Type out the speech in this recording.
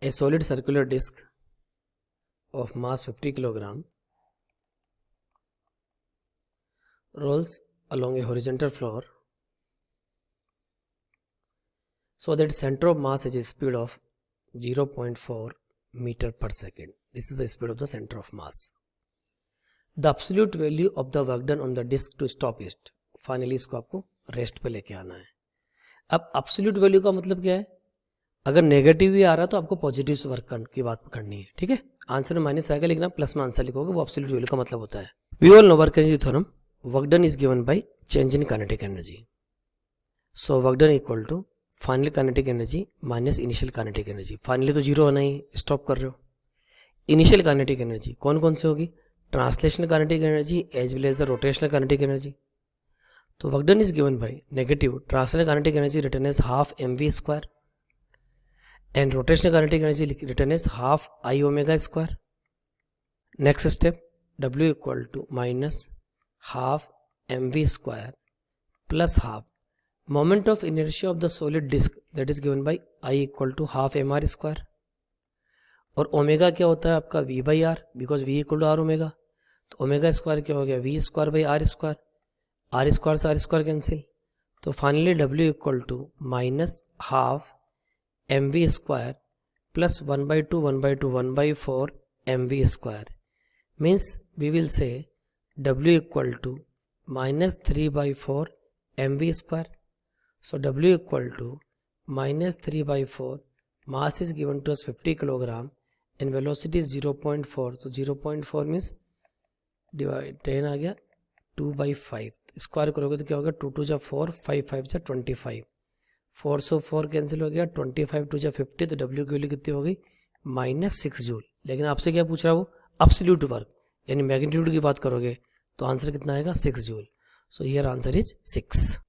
A solid circular disc of mass 50 kilogram rolls along a horizontal floor so that center of mass has a speed of 0.4 meter per second. This is the speed of the center of mass. The absolute value of the work done on the disc to stop it. Finally इसको आपको rest पे लेके आना है. अब absolute value का मतलब क्या है? अगर नेगेटिव भी आ रहा है तो आपको पॉजिटिव वर्क की बात करनी है. ठीक है, आंसर में माइनस आएगा लेकिन आप प्लस में आंसर लिखोगे, वो एब्सोल्यूट वैल्यू का मतलब होता है. We all know work energy theorem. Work done is given by change in kinetic energy. So work done equal to final kinetic energy minus initial kinetic energy. Finally तो zero होना ही, stop कर रहे हो. इनिशियल काइनेटिक एनर्जी कौन कौन से होगी? Translational kinetic energy as well as the rotational kinetic energy. तो work done is given by negative translational kinetic energy return as half mv square and rotational kinetic energy written as half I omega square. Next step, W equal to minus half mv square plus half moment of inertia of the solid disk that is given by I equal to half mr square. और omega क्या होता है आपका v by r, because v equal to r omega. तो omega square क्या हो गया? v square by r square. r square से r स्क्वायर कैंसिल. तो finally w equal to minus half mv square plus 1 by 2 1 by 2 1 by 4 mv square means we will say w equal to minus 3 by 4 mv square. So w equal to minus 3 by 4. Mass is given to us 50 kilogram and velocity is 0.4. तो 0.4 means divide 10 आ गया 2 by 5. Square करोगे तो क्या होगा? 2 2 जा 4 5 5 जा 25. 4 से 4 cancel हो गया. 25 टू जा 50. तो W की वैल्यू कितनी हो गई? Minus 6 joule. लेकिन आपसे क्या पूछ रहा है वो? एब्सोल्यूट वर्क यानी मैग्नीट्यूड की बात करोगे तो आंसर कितना आएगा? 6 joule. So here answer is 6.